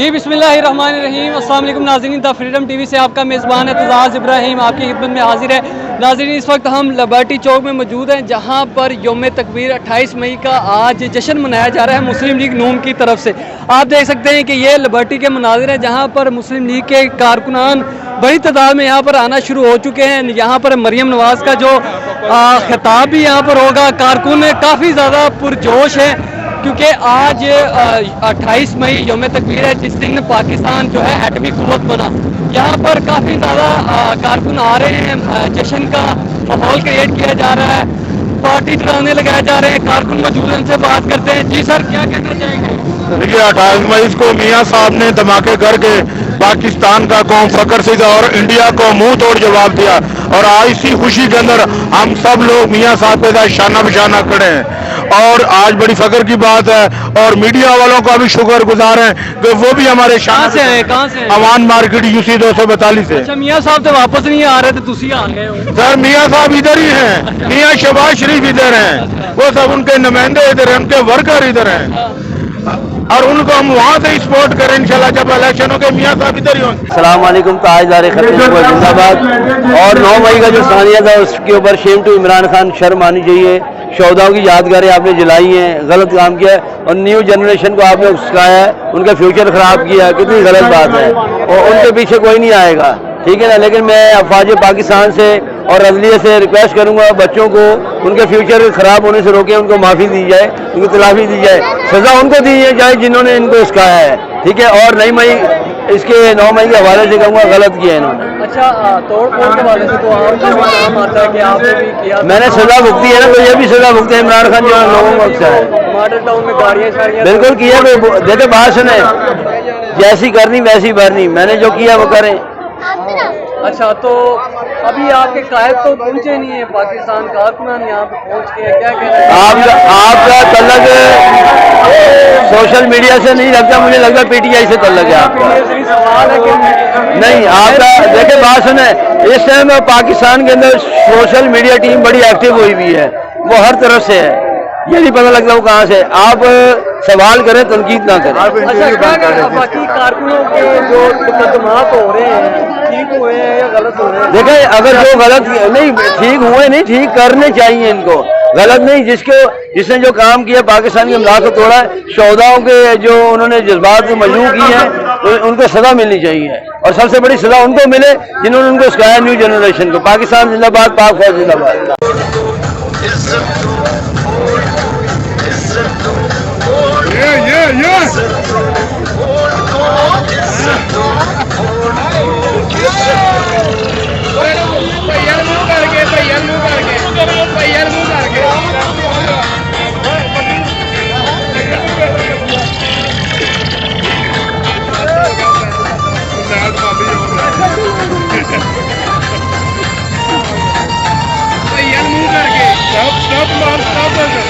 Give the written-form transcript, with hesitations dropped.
جی بسم اللہ الرحمن الرحیم، السلام علیکم ناظرین، دا فریڈم ٹی وی سے آپ کا میزبان اعتزاز ابراہیم آپ کی خدمت میں حاضر ہے۔ ناظرین اس وقت ہم لبرٹی چوک میں موجود ہیں، جہاں پر یوم تکبیر 28 مئی کا آج جشن منایا جا رہا ہے مسلم لیگ نون کی طرف سے۔ آپ دیکھ سکتے ہیں کہ یہ لبرٹی کے مناظر ہیں، جہاں پر مسلم لیگ کے کارکنان بڑی تعداد میں یہاں پر آنا شروع ہو چکے ہیں۔ یہاں پر مریم نواز کا جو خطاب بھی یہاں پر ہوگا، کارکن کافی زیادہ پرجوش ہے، کیونکہ آج 28 مئی یوم تکبیر ہے، جس دن پاکستان جو ہے ایٹمی قوت بنا۔ یہاں پر کافی زیادہ کارکن آ رہے ہیں، جشن کا ماحول کریٹ کیا جا رہا ہے، پارٹی ڈرانے لگائے جا رہے ہیں۔ کارکن موجود ہیں، ان سے بات کرتے ہیں۔ جی سر، کیا کہنا چاہیں گے؟ دیکھیے 28 مئی کو میاں صاحب نے دھماکے کر کے پاکستان کا قوم فخر سے اور انڈیا کو منہ توڑ جواب دیا، اور آج اسی خوشی کے اندر ہم سب لوگ میاں صاحب کے ساتھ شانہ بشانہ کھڑے ہیں، اور آج بڑی فخر کی بات ہے۔ اور میڈیا والوں کا بھی شکر گزار ہیں کہ وہ بھی ہمارے کہاں سے ہیں؟ اوان مارکیٹ UC 242 سے۔ اچھا، میاں صاحب تو واپس نہیں آ رہے تھے، تسی آ گئے ہو؟ سر میاں صاحب ادھر ہی ہیں، میاں شہباز شریف ادھر ہیں، وہ سب ان کے نمائندے ادھر ہیں، ان کے ورکر ادھر ہیں، اور ان کو ہم وہاں سے سپورٹ کریں انشاءاللہ جب الیکشن ہو کے میاں صاحب ادھر ہی ہوں گے۔ السلام علیکم، تاجدار ختم زندہ آباد۔ اور 9 مئی کا جو ثانیہ تھا اس کے اوپر شیم ٹو عمران خان شرم آنی چاہیے۔ شہداؤں کی یادگاریں آپ نے جلائی ہیں، غلط کام کیا ہے، اور نیو جنریشن کو آپ نے سکھایا ہے، ان کا فیوچر خراب کیا ہے، کتنی غلط بات ہے، اور ان کے پیچھے کوئی نہیں آئے گا، ٹھیک ہے نا۔ لیکن میں افواج پاکستان سے اور عدلیہ سے ریکویسٹ کروں گا، بچوں کو ان کے فیوچر خراب ہونے سے روکیں، ان کو معافی دی جائے، ان کو تلافی دی جائے، سزا ان کو دی جائے جنہوں نے ان کو سکھایا ہے، ٹھیک ہے۔ اور 9 مئی اس کے 9 مئی کے حوالے سے کہوں گا غلط کیا ہے انہوں نے۔ اچھا، توڑ پھوڑ کے حوالے سے تو آپ کا بھی نام آتا ہے کہ آپ نے بھی کیا، میں نے سزا بھگتی ہے نا، تو یہ بھی سزا بھگتے ہیں عمران خان جو لوگوں کو اکثر ہے، ماڈل ٹاؤن میں گاڑیاں شاڑیاں بالکل کیا۔ دیکھیں بات سنیں، جیسی کرنی ویسی بھرنی، میں نے جو کیا وہ کریں۔ اچھا، تو ابھی آپ کے قائد تو پہنچے نہیں ہیں، پاکستان کارکنان یہاں پہ پہنچ کے کیا کہنا ہے؟ آپ کا تعلق سوشل میڈیا سے نہیں لگتا، مجھے لگتا PTI سے تعلق ہے آپ کا۔ سوال ہے کہ نہیں، آپ کا دیکھیں بات سنیں، اس ٹائم پاکستان کے اندر سوشل میڈیا ٹیم بڑی ایکٹیو ہوئی ہوئی ہے، وہ ہر طرف سے ہے، یہ نہیں پتہ لگتا وہ کہاں سے۔ آپ سوال کریں، تنقید نہ کریں۔ اچھا، کیا کہنا باقی کارکنوں کے جو مقدمات ہو رہے ہیں، ٹھیک ہوئے ہیں یا غلط ہو رہے ہیں؟ دیکھیں اگر جو غلط نہیں ٹھیک ہوئے نہیں، ٹھیک کرنے چاہیے ان کو، غلط نہیں۔ جس نے جو کام کیا پاکستان کے املاک کو توڑا ہے، شہداؤں کے جو انہوں نے جذبات مجروح کی ہیں، ان کو سزا ملنی چاہیے، اور سب سے بڑی سزا ان کو ملے جنہوں نے ان کو سکھایا نیو جنریشن کو۔ پاکستان زندہ باد، پاک فوج زندہ باد۔ Stop,